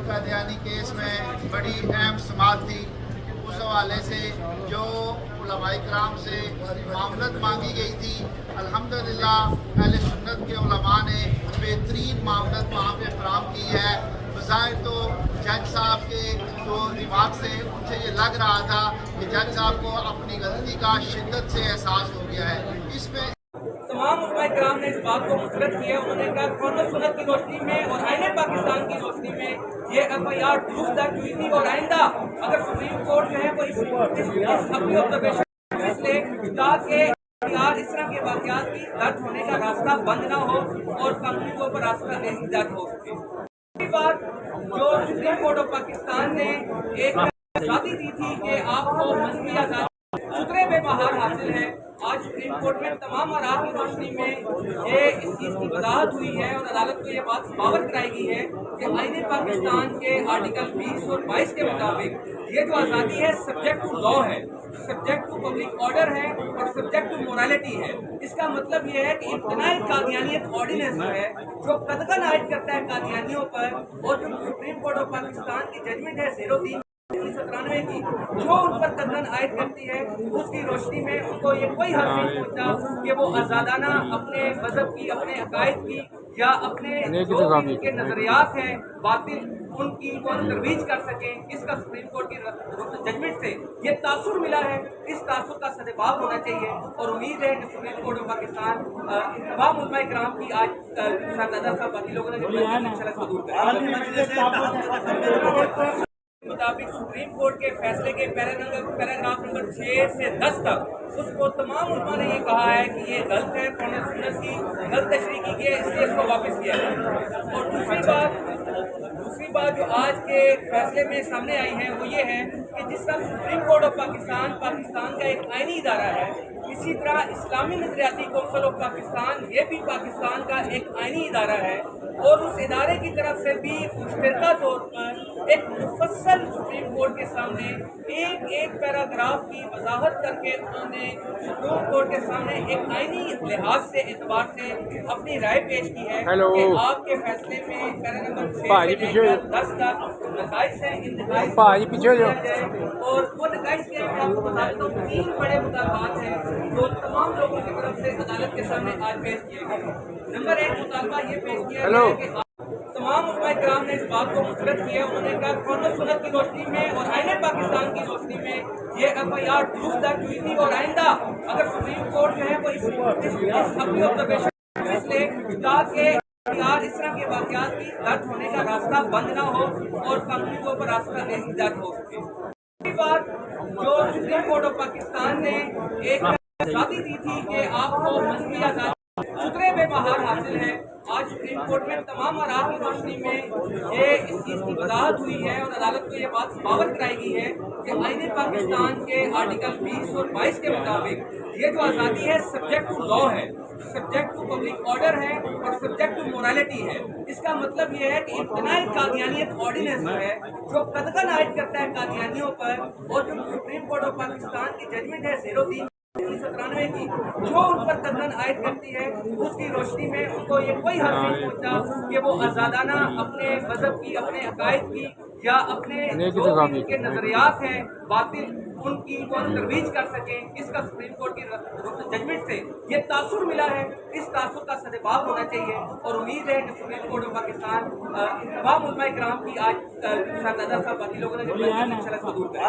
Qadiani case میں بڑی اہم سماعت تھی. اس حوالے سے جو علماء کرام سے معاملت مانگی گئی تھی، الحمدللہ اہل سنت کے علماء نے بہترین معاملت وہاں پہ فراہم کی ہے. بظاہر تو جج صاحب کے جو ریمارک سے مجھے یہ لگ رہا تھا کہ جج صاحب کو اپنی غلطی کا شدت سے احساس ہو گیا ہے. اس میں تمام علماء کرام نے اس بات کو مسترد کیا. انہوں نے کہا قرآن و سنت کی روشنی میں اور آئین پاکستان کی روشنی میں یہ FIR درست درج ہوئی تھی، اور آئندہ اگر سپریم کورٹ جو ہے وہ اس اپنی آبزرویشن اس لے تاکہ اس طرح کے واقعات کی درج ہونے کا راستہ بند نہ ہو اور قانونی طور پر راستہ درج ہو سکے. دوسری بات جو سپریم کورٹ آف پاکستان نے ایک آزادی دی تھی کہ آپ کو مذہبی آزادی سترے بے بہار حاصل ہے، آج سپریم کورٹ میں تمام آراء کی روشنی میں یہ اس چیز کی وضاحت ہوئی ہے اور عدالت کو یہ بات باور کرائی گئی ہے کہ آئین پاکستان کے آرٹیکل 20 اور 22 کے مطابق یہ جو آزادی ہے سبجیکٹ ٹو لا ہے، سبجیکٹ ٹو پبلک آرڈر ہے اور سبجیکٹ ٹو مورالٹی ہے. اس کا مطلب یہ ہے کہ امتناع قادیانیت آرڈیننس جو ہے جو قطعاً عائد کرتا ہے قادیانیوں پر، اور جو سپریم کورٹ آف پاکستان کی ججمنٹ ہے 03/1997 کی جو ان پر قطعاً عائد کرتی ہے، اس کی روشنی میں ان کو یہ کوئی حق نہیں پہنچتا کہ وہ آزادانہ اپنے مذہب کی، اپنے عقائد کی یا اپنے جو بھی ان کے نظریات ہیں باطل ان کی وہ ترویج کر سکیں. اس کا سپریم کورٹ کی ججمنٹ سے یہ تاثر ملا ہے. اس تاثر کا سدباب ہونا چاہیے اور امید ہے کہ سپریم کورٹ آف پاکستان تمام علماء کرام کی آج شہزادہ صاحب باقی لوگوں نے جو انشاءاللہ کو دور کریں. مطابق سپریم کورٹ کے فیصلے کے پیراگراف نمبر 6 سے 10 تک اس کو تمام علماء نے یہ کہا ہے کہ یہ غلط ہے، قرآن و سنت کی غلط تشریح کی گئی ہے، اس لیے اس کو واپس کیا جائے. اور دوسری بات جو آج کے فیصلے میں سامنے آئی ہے وہ یہ ہے کہ جس طرح سپریم کورٹ آف پاکستان کا ایک آئینی ادارہ ہے، اسی طرح اسلامی نظریاتی کونسل آف پاکستان یہ بھی پاکستان کا ایک آئینی ادارہ ہے، اور اس ادارے کی طرف سے بھی مشترکہ طور پر ایک مفصل سپریم کورٹ کے سامنے ایک پیراگراف کی وضاحت کر کے انہوں نے سپریم کورٹ کے سامنے ایک آئینی لحاظ سے اعتبار سے اپنی رائے پیش کی ہے کہ آپ کے فیصلے میں پیرا نمبر 6 سے 10 تک نتائج ہیں، ان نتائج اور وہ نتائج کے آپ کو بتا دوں 3 بڑے مطالبات ہیں جو تمام لوگوں کی طرف سے عدالت کے سامنے آج پیش کیے گئے. نمبر 1 مطالبہ یہ پیش کیا گیا ہے کہ تمام علماء کرام نے اس بات کو مسترد کیا. انہوں نے کہا قرآن و سنت کی روشنی میں اور آئین پاکستان کی روشنی میں یہ FIR درست درج ہوئی تھی، اور آئندہ اگر سپریم کورٹ جو ہے وہ اس اپنی آبزرویشن اس لے تاکہ اس طرح کے واقعات کی درج ہونے کا راستہ بند نہ ہو اور قانونی طور پر راستہ درج ہو سکے. دوسری بات جو سپریم کورٹ آف پاکستان نے ایک آزادی دی تھی کہ آپ کو مذہبی آزادی سترے بے بہار حاصل ہے، آج سپریم کورٹ میں تمام آراء کی روشنی میں یہ اس چیز کی وضاحت ہوئی ہے اور عدالت کو یہ بات باور کرائی گئی ہے کہ آئین پاکستان کے آرٹیکل 20 اور 22 کے مطابق یہ جو آزادی ہے سبجیکٹ ٹو لا ہے، سبجیکٹ ٹو پبلک آرڈر ہے اور سبجیکٹ ٹو مورالٹی ہے. اس کا مطلب یہ ہے کہ امتناع قادیانیت آرڈیننس جو ہے جو قطعاً عائد کرتا ہے قادیانیوں پر، اور جو سپریم کورٹ آف پاکستان کی ججمنٹ ہے 03/1997 کی جو ان پر قطعاً عائد کرتی ہے، اس کی روشنی میں ان کو یہ کوئی حق نہیں پہنچتا کہ وہ آزادانہ اپنے مذہب کی، اپنے عقائد کی یا اپنے جو بھی ان کے نظریات ہیں باطل ان کی وہ ترویج کر سکیں. اس کا سپریم کورٹ کی ججمنٹ سے یہ تاثر ملا ہے. اس تاثر کا سدباب ہونا چاہیے اور امید ہے کہ سپریم کورٹ آف پاکستان تمام علماء کرام کی آج شہزادہ صاحب باقی لوگوں نے جو انشاءاللہ کو دور کریں.